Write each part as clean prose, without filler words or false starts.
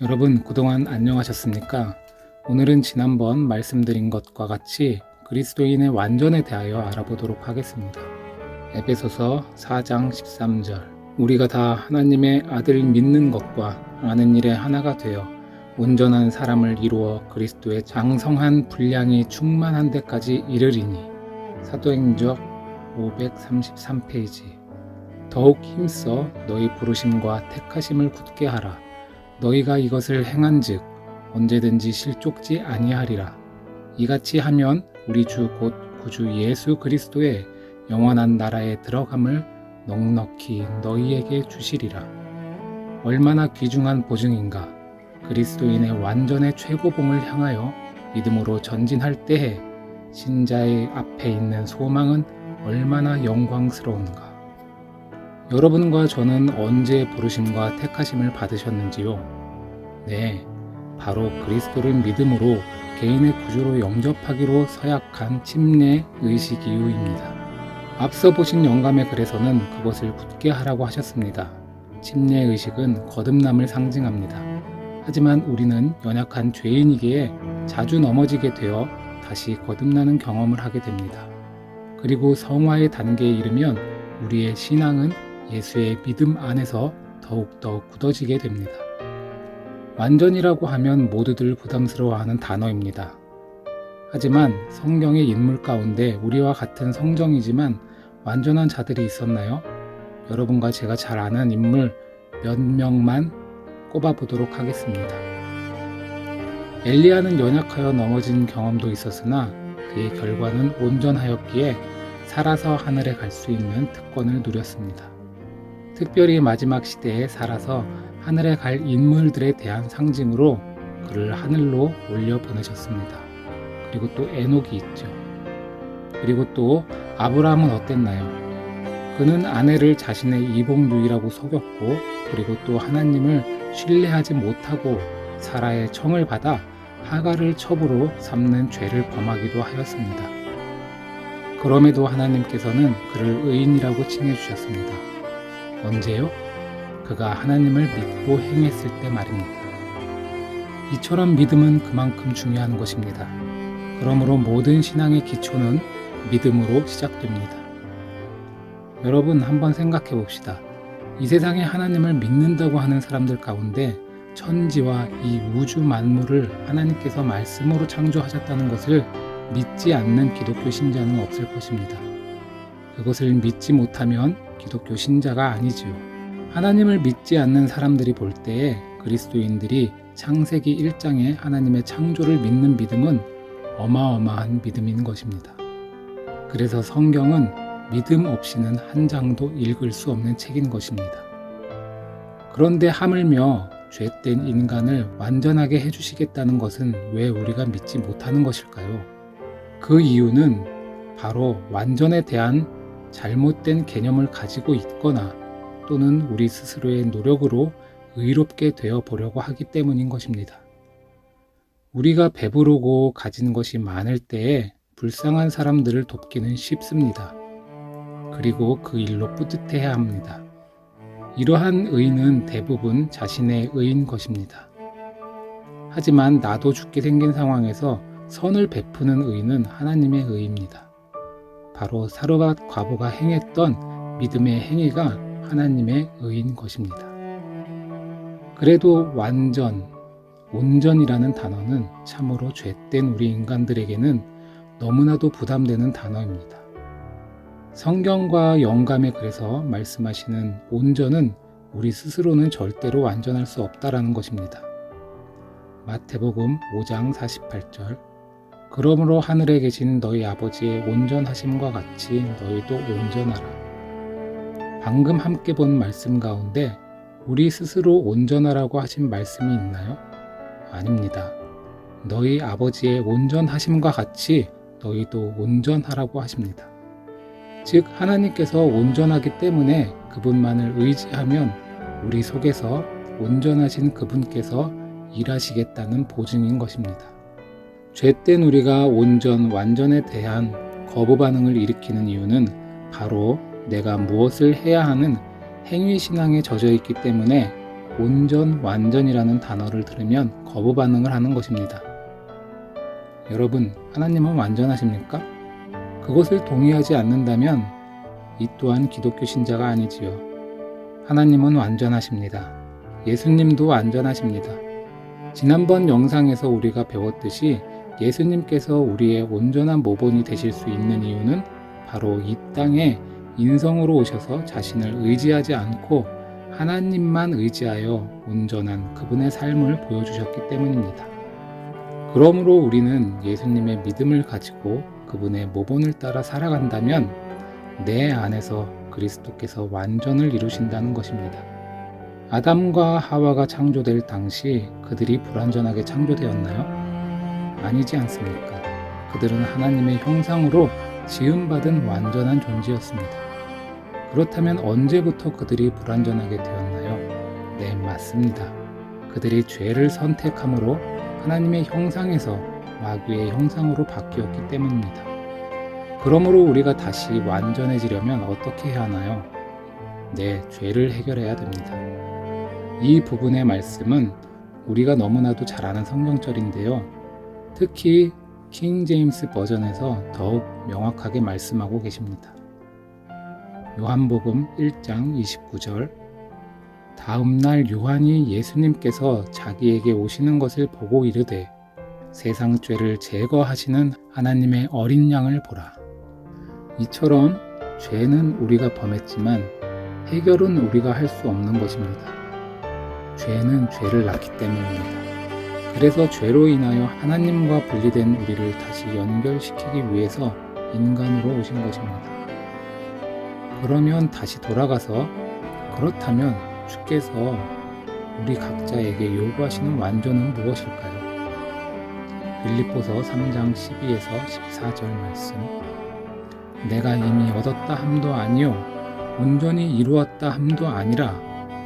여러분 그동안 안녕하셨습니까? 오늘은 지난번 말씀드린 것과 같이 그리스도인의 완전에 대하여 알아보도록 하겠습니다. 에베소서 4장 13절 우리가 다 하나님의 아들 믿는 것과 아는 일에 하나가 되어 온전한 사람을 이루어 그리스도의 장성한 분량이 충만한 데까지 이르리니. 사도행적 533페이지. 더욱 힘써 너희 부르심과 택하심을 굳게 하라. 너희가 이것을 행한즉 언제든지 실족지 아니하리라. 이같이 하면 우리 주 곧 구주 예수 그리스도의 영원한 나라에 들어감을 넉넉히 너희에게 주시리라. 얼마나 귀중한 보증인가. 그리스도인의 완전의 최고봉을 향하여 믿음으로 전진할 때에 신자의 앞에 있는 소망은 얼마나 영광스러운가. 여러분과 저는 언제 부르심과 택하심을 받으셨는지요? 네, 바로 그리스도를 믿음으로 개인의 구주로 영접하기로 서약한 침례 의식 이후입니다. 앞서 보신 영감의 글에서는 그것을 굳게 하라고 하셨습니다. 침례 의식은 거듭남을 상징합니다. 하지만 우리는 연약한 죄인이기에 자주 넘어지게 되어 다시 거듭나는 경험을 하게 됩니다. 그리고 성화의 단계에 이르면 우리의 신앙은 예수의 믿음 안에서 더욱더 굳어지게 됩니다. 완전이라고 하면 모두들 부담스러워하는 단어입니다. 하지만 성경의 인물 가운데 우리와 같은 성정이지만 완전한 자들이 있었나요? 여러분과 제가 잘 아는 인물 몇 명만 꼽아보도록 하겠습니다. 엘리야는 연약하여 넘어진 경험도 있었으나 그의 결과는 온전하였기에 살아서 하늘에 갈 수 있는 특권을 누렸습니다. 특별히 마지막 시대에 살아서 하늘에 갈 인물들에 대한 상징으로 그를 하늘로 올려 보내셨습니다. 그리고 또 에녹이 있죠. 그리고 또 아브라함은 어땠나요? 그는 아내를 자신의 이복누이라고 속였고, 그리고 또 하나님을 신뢰하지 못하고 사라의 청을 받아 하갈을 첩으로 삼는 죄를 범하기도 하였습니다. 그럼에도 하나님께서는 그를 의인이라고 칭해 주셨습니다. 언제요? 그가 하나님을 믿고 행했을 때 말입니다. 이처럼 믿음은 그만큼 중요한 것입니다. 그러므로 모든 신앙의 기초는 믿음으로 시작됩니다. 여러분 한번 생각해 봅시다. 이 세상에 하나님을 믿는다고 하는 사람들 가운데 천지와 이 우주 만물을 하나님께서 말씀으로 창조하셨다는 것을 믿지 않는 기독교 신자는 없을 것입니다. 그것을 믿지 못하면 기독교 신자가 아니지요. 하나님을 믿지 않는 사람들이 볼 때에 그리스도인들이 창세기 1장에 하나님의 창조를 믿는 믿음은 어마어마한 믿음인 것입니다. 그래서 성경은 믿음 없이는 한 장도 읽을 수 없는 책인 것입니다. 그런데 하물며 죄된 인간을 완전하게 해주시겠다는 것은 왜 우리가 믿지 못하는 것일까요? 그 이유는 바로 완전에 대한 잘못된 개념을 가지고 있거나 또는 우리 스스로의 노력으로 의롭게 되어 보려고 하기 때문인 것입니다. 우리가 배부르고 가진 것이 많을 때에 불쌍한 사람들을 돕기는 쉽습니다. 그리고 그 일로 뿌듯해야 합니다. 이러한 의는 대부분 자신의 의인 것입니다. 하지만 나도 죽게 생긴 상황에서 선을 베푸는 의는 하나님의 의입니다. 바로 사르밧 과부가 행했던 믿음의 행위가 하나님의 의인 것입니다. 그래도 완전, 온전이라는 단어는 참으로 죄된 우리 인간들에게는 너무나도 부담되는 단어입니다. 성경과 영감의 글에서 말씀하시는 온전은 우리 스스로는 절대로 완전할 수 없다라는 것입니다. 마태복음 5장 48절 그러므로 하늘에 계신 너희 아버지의 온전하심과 같이 너희도 온전하라. 방금 함께 본 말씀 가운데 우리 스스로 온전하라고 하신 말씀이 있나요? 아닙니다. 너희 아버지의 온전하심과 같이 너희도 온전하라고 하십니다. 즉 하나님께서 온전하기 때문에 그분만을 의지하면 우리 속에서 온전하신 그분께서 일하시겠다는 보증인 것입니다. 죄된 우리가 온전, 완전에 대한 거부 반응을 일으키는 이유는 바로 내가 무엇을 해야 하는 행위신앙에 젖어 있기 때문에 온전, 완전이라는 단어를 들으면 거부 반응을 하는 것입니다. 여러분, 하나님은 완전하십니까? 그것을 동의하지 않는다면 이 또한 기독교 신자가 아니지요. 하나님은 완전하십니다. 예수님도 완전하십니다. 지난번 영상에서 우리가 배웠듯이 예수님께서 우리의 온전한 모본이 되실 수 있는 이유는 바로 이 땅에 인성으로 오셔서 자신을 의지하지 않고 하나님만 의지하여 온전한 그분의 삶을 보여주셨기 때문입니다. 그러므로 우리는 예수님의 믿음을 가지고 그분의 모본을 따라 살아간다면 내 안에서 그리스도께서 완전을 이루신다는 것입니다. 아담과 하와가 창조될 당시 그들이 불완전하게 창조되었나요? 아니지 않습니까? 그들은 하나님의 형상으로 지음받은 완전한 존재였습니다. 그렇다면 언제부터 그들이 불완전하게 되었나요? 네, 맞습니다. 그들이 죄를 선택함으로 하나님의 형상에서 마귀의 형상으로 바뀌었기 때문입니다. 그러므로 우리가 다시 완전해지려면 어떻게 해야 하나요? 네, 죄를 해결해야 됩니다. 이 부분의 말씀은 우리가 너무나도 잘 아는 성경절인데요. 특히 킹 제임스 버전에서 더욱 명확하게 말씀하고 계십니다. 요한복음 1장 29절. 다음날 요한이 예수님께서 자기에게 오시는 것을 보고 이르되 세상 죄를 제거하시는 하나님의 어린 양을 보라. 이처럼 죄는 우리가 범했지만 해결은 우리가 할 수 없는 것입니다. 죄는 죄를 낳기 때문입니다. 그래서 죄로 인하여 하나님과 분리된 우리를 다시 연결시키기 위해서 인간으로 오신 것입니다. 그러면 다시 돌아가서 그렇다면 주께서 우리 각자에게 요구하시는 완전은 무엇일까요? 빌립보서 3장 12에서 14절 말씀. 내가 이미 얻었다 함도 아니요 온전히 이루었다 함도 아니라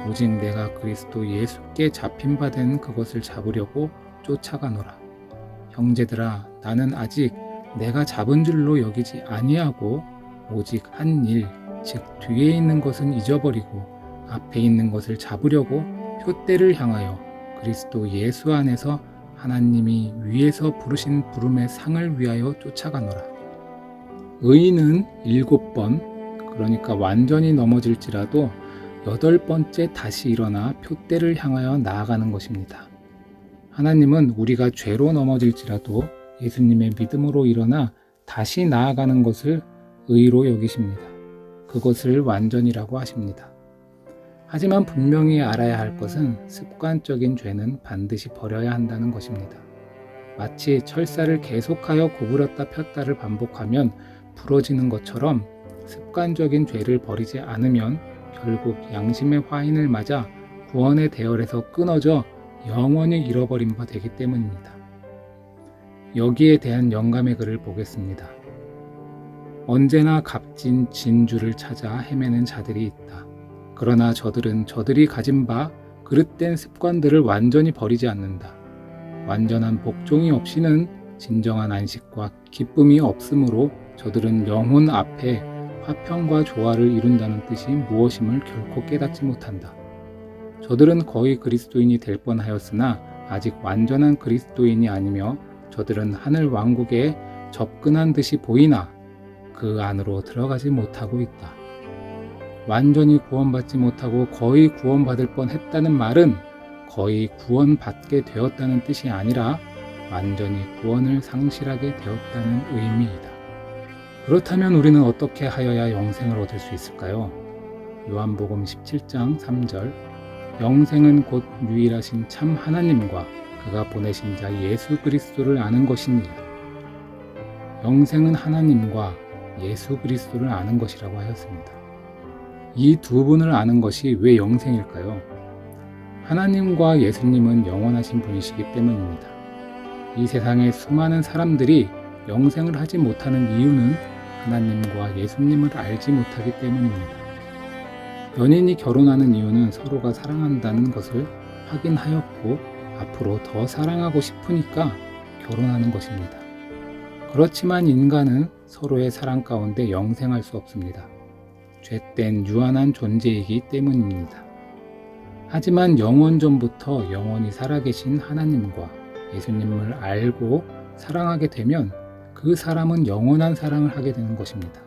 오직 내가 그리스도 예수께 잡힌 바 된 그것을 잡으려고 쫓아가노라. 형제들아, 나는 아직 내가 잡은 줄로 여기지 아니하고 오직 한 일, 즉 뒤에 있는 것은 잊어버리고 앞에 있는 것을 잡으려고 표대를 향하여 그리스도 예수 안에서 하나님이 위에서 부르신 부름의 상을 위하여 쫓아가노라. 의인은 7번, 그러니까 완전히 넘어질지라도 8번째 다시 일어나 표대를 향하여 나아가는 것입니다. 하나님은 우리가 죄로 넘어질지라도 예수님의 믿음으로 일어나 다시 나아가는 것을 의로 여기십니다. 그것을 완전이라고 하십니다. 하지만 분명히 알아야 할 것은 습관적인 죄는 반드시 버려야 한다는 것입니다. 마치 철사를 계속하여 구부렸다 폈다를 반복하면 부러지는 것처럼 습관적인 죄를 버리지 않으면 결국 양심의 화인을 맞아 구원의 대열에서 끊어져 영원히 잃어버린 바 되기 때문입니다. 여기에 대한 영감의 글을 보겠습니다. 언제나 값진 진주를 찾아 헤매는 자들이 있다. 그러나 저들은 저들이 가진 바 그릇된 습관들을 완전히 버리지 않는다. 완전한 복종이 없이는 진정한 안식과 기쁨이 없으므로 저들은 영혼 앞에 화평과 조화를 이룬다는 뜻이 무엇임을 결코 깨닫지 못한다. 저들은 거의 그리스도인이 될 뻔하였으나 아직 완전한 그리스도인이 아니며 저들은 하늘 왕국에 접근한 듯이 보이나 그 안으로 들어가지 못하고 있다. 완전히 구원받지 못하고 거의 구원받을 뻔했다는 말은 거의 구원받게 되었다는 뜻이 아니라 완전히 구원을 상실하게 되었다는 의미이다. 그렇다면 우리는 어떻게 하여야 영생을 얻을 수 있을까요? 요한복음 17장 3절. 영생은 곧 유일하신 참 하나님과 그가 보내신 자 예수 그리스도를 아는 것이니라. 영생은 하나님과 예수 그리스도를 아는 것이라고 하였습니다. 이 두 분을 아는 것이 왜 영생일까요? 하나님과 예수님은 영원하신 분이시기 때문입니다. 이 세상의 수많은 사람들이 영생을 하지 못하는 이유는 하나님과 예수님을 알지 못하기 때문입니다. 연인이 결혼하는 이유는 서로가 사랑한다는 것을 확인하였고 앞으로 더 사랑하고 싶으니까 결혼하는 것입니다. 그렇지만 인간은 서로의 사랑 가운데 영생할 수 없습니다. 죄된 유한한 존재이기 때문입니다. 하지만 영원 전부터 영원히 살아계신 하나님과 예수님을 알고 사랑하게 되면 그 사람은 영원한 사랑을 하게 되는 것입니다.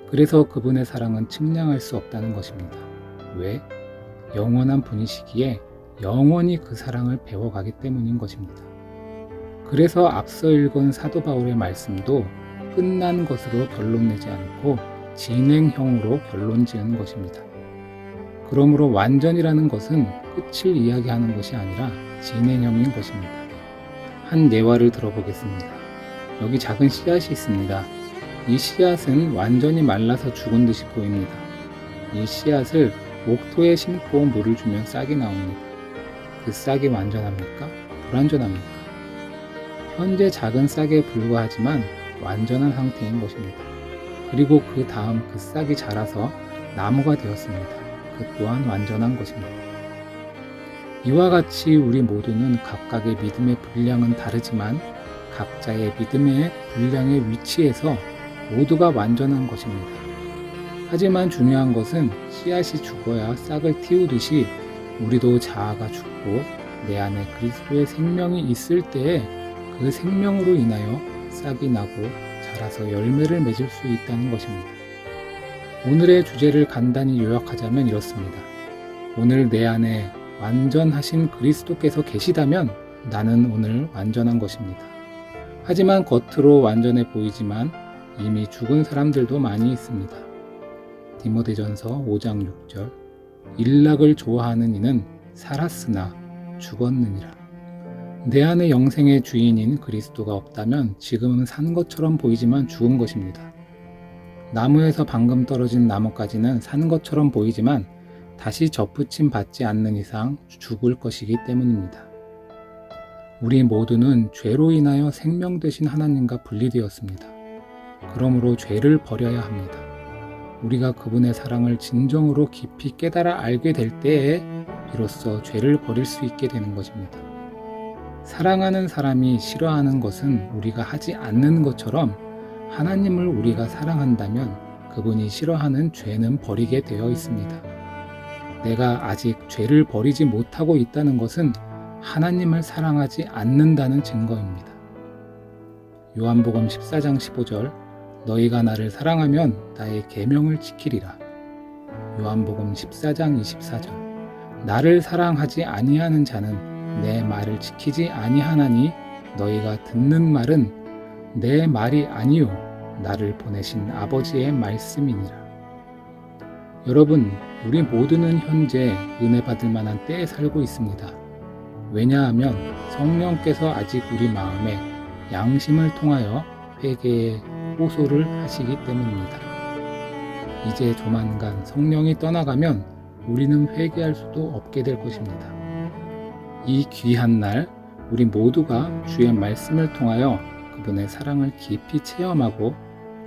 그래서 그분의 사랑은 측량할 수 없다는 것입니다. 왜? 영원한 분이시기에 영원히 그 사랑을 배워가기 때문인 것입니다. 그래서 앞서 읽은 사도 바울의 말씀도 끝난 것으로 결론 내지 않고 진행형으로 결론 지은 것입니다. 그러므로 완전이라는 것은 끝을 이야기하는 것이 아니라 진행형인 것입니다. 한 예화를 들어보겠습니다. 여기 작은 씨앗이 있습니다. 이 씨앗은 완전히 말라서 죽은 듯이 보입니다. 이 씨앗을 목토에 심고 물을 주면 싹이 나옵니다. 그 싹이 완전합니까? 불완전합니까? 현재 작은 싹에 불과하지만 완전한 상태인 것입니다. 그리고 그 다음 그 싹이 자라서 나무가 되었습니다. 그 또한 완전한 것입니다. 이와 같이 우리 모두는 각각의 믿음의 분량은 다르지만 각자의 믿음의 분량의 위치에서 모두가 완전한 것입니다. 하지만 중요한 것은 씨앗이 죽어야 싹을 틔우듯이 우리도 자아가 죽고 내 안에 그리스도의 생명이 있을 때에 그 생명으로 인하여 싹이 나고 자라서 열매를 맺을 수 있다는 것입니다. 오늘의 주제를 간단히 요약하자면 이렇습니다. 오늘 내 안에 완전하신 그리스도께서 계시다면 나는 오늘 완전한 것입니다. 하지만 겉으로 완전해 보이지만 이미 죽은 사람들도 많이 있습니다. 디모데전서 5장 6절 일락을 좋아하는 이는 살았으나 죽었느니라. 내 안에 영생의 주인인 그리스도가 없다면 지금은 산 것처럼 보이지만 죽은 것입니다. 나무에서 방금 떨어진 나뭇가지는 산 것처럼 보이지만 다시 접붙임 받지 않는 이상 죽을 것이기 때문입니다. 우리 모두는 죄로 인하여 생명 되신 하나님과 분리되었습니다. 그러므로 죄를 버려야 합니다. 우리가 그분의 사랑을 진정으로 깊이 깨달아 알게 될 때에 비로소 죄를 버릴 수 있게 되는 것입니다. 사랑하는 사람이 싫어하는 것은 우리가 하지 않는 것처럼 하나님을 우리가 사랑한다면 그분이 싫어하는 죄는 버리게 되어 있습니다. 내가 아직 죄를 버리지 못하고 있다는 것은 하나님을 사랑하지 않는다는 증거입니다. 요한복음 14장 15절 너희가 나를 사랑하면 나의 계명을 지키리라. 요한복음 14장 24절 나를 사랑하지 아니하는 자는 내 말을 지키지 아니하나니 너희가 듣는 말은 내 말이 아니요 나를 보내신 아버지의 말씀이니라. 여러분, 우리 모두는 현재 은혜 받을 만한 때에 살고 있습니다. 왜냐하면 성령께서 아직 우리 마음에 양심을 통하여 회개의 호소를 하시기 때문입니다. 이제 조만간 성령이 떠나가면 우리는 회개할 수도 없게 될 것입니다. 이 귀한 날 우리 모두가 주의 말씀을 통하여 그분의 사랑을 깊이 체험하고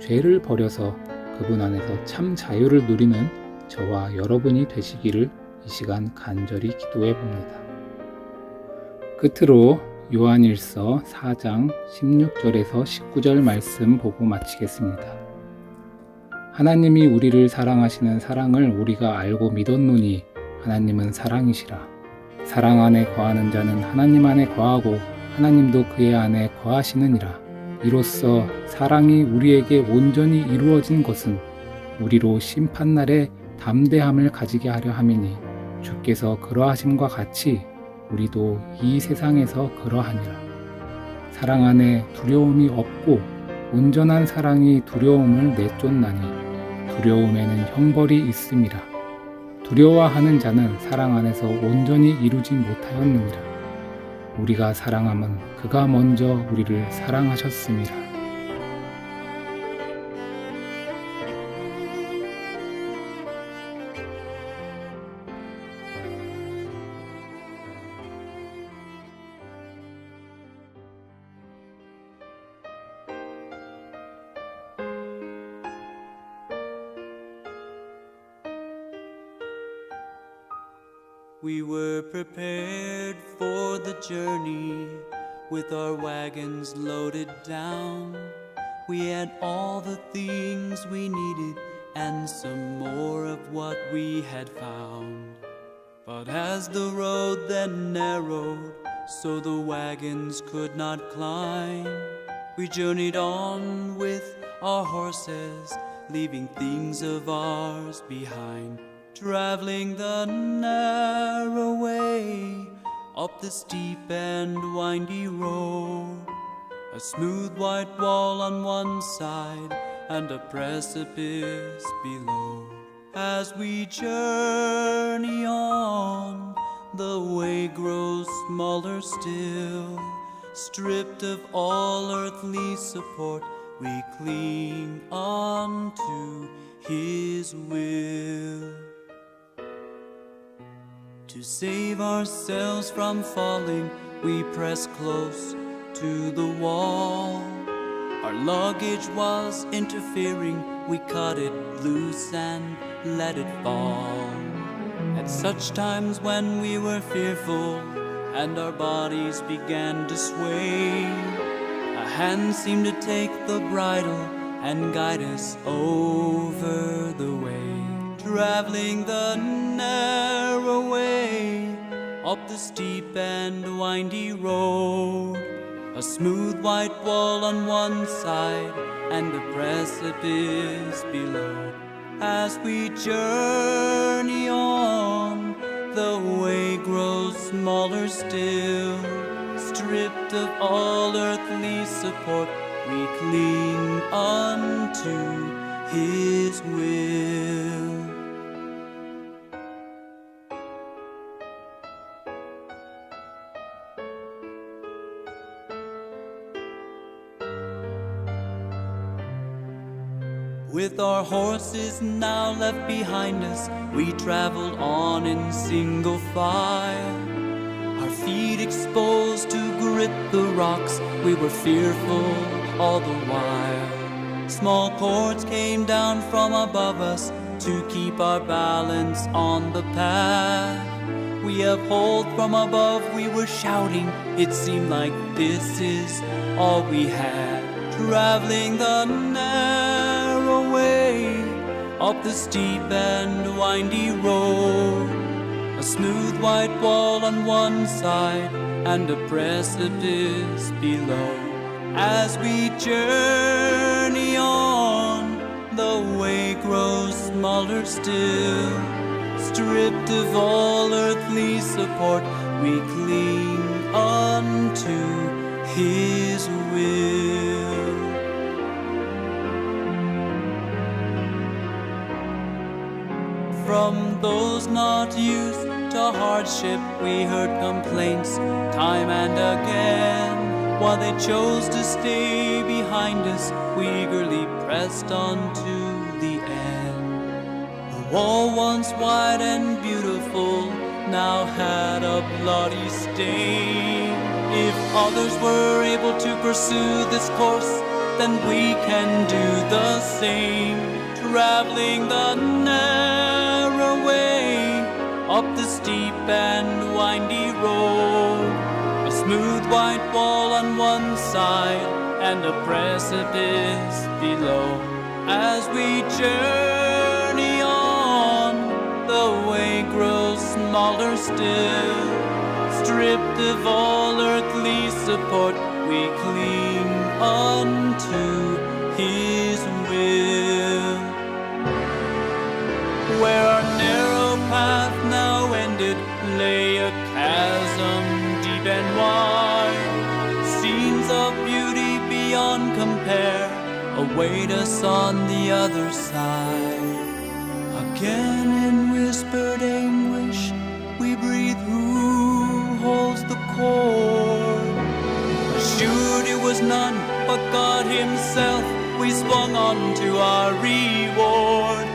죄를 버려서 그분 안에서 참 자유를 누리는 저와 여러분이 되시기를 이 시간 간절히 기도해 봅니다. 끝으로 요한일서 4장 16절에서 19절 말씀 보고 마치겠습니다. 하나님이 우리를 사랑하시는 사랑을 우리가 알고 믿었노니 하나님은 사랑이시라. 사랑 안에 거하는 자는 하나님 안에 거하고 하나님도 그의 안에 거하시느니라. 이로써 사랑이 우리에게 온전히 이루어진 것은 우리로 심판날에 담대함을 가지게 하려 함이니 주께서 그러하심과 같이 우리도 이 세상에서 그러하니라. 사랑 안에 두려움이 없고 온전한 사랑이 두려움을 내쫓나니 두려움에는 형벌이 있음이라. 두려워하는 자는 사랑 안에서 온전히 이루지 못하였느니라. 우리가 사랑함은 그가 먼저 우리를 사랑하셨음이라. We were prepared for the journey with our wagons loaded down. We had all the things we needed and some more of what we had found. But as the road then narrowed, so the wagons could not climb, we journeyed on with our horses, leaving things of ours behind. Traveling the narrow way, up the steep and windy road, a smooth white wall on one side and a precipice below. As we journey on, the way grows smaller still. Stripped of all earthly support, we cling on to His will. To save ourselves from falling, we press close to the wall. Our luggage was interfering, we cut it loose and let it fall. At such times when we were fearful and our bodies began to sway, a hand seemed to take the bridle and guide us over the way. Traveling the narrow way, up the steep and windy road, a smooth white wall on one side and a precipice below. As we journey on, the way grows smaller still. Stripped of all earthly support, we cling unto His will. With our horses now left behind us, we traveled on in single file. Our feet exposed to grit the rocks, we were fearful all the while. Small cords came down from above us to keep our balance on the path. We upheld from above, we were shouting, it seemed like this is all we had. Traveling the narrow way, up the steep and windy road, a smooth white wall on one side and a precipice below. As we journey on, the way grows smaller still. Stripped of all earthly support, we cling unto His will. From those not used to hardship, we heard complaints time and again. While they chose to stay behind us, we eagerly pressed on to the end. The wall, once wide and beautiful, now had a bloody stain. If others were able to pursue this course, then we can do the same. Traveling the narrow way, up the steep and windy road, a smooth white wall on one side and a precipice below. As we journey on, the way grows smaller still. Stripped of all earthly support, we cling unto His will. Where our narrow path now ended lay a chasm deep and wide. Scenes of beauty beyond compare await us on the other side. Again in whispered anguish we breathe, who holds the cord? Assured it was none but God Himself, we swung on to our reward.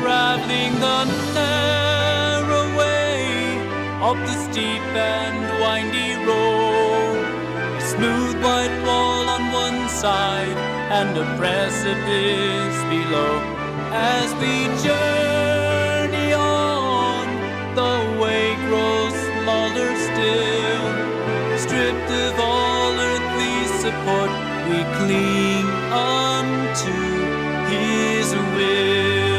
Traveling the narrow way, up the steep and windy road, a smooth white wall on one side and a precipice below. As we journey on, the way grows smaller still. Stripped of all earthly support, we cling unto His will.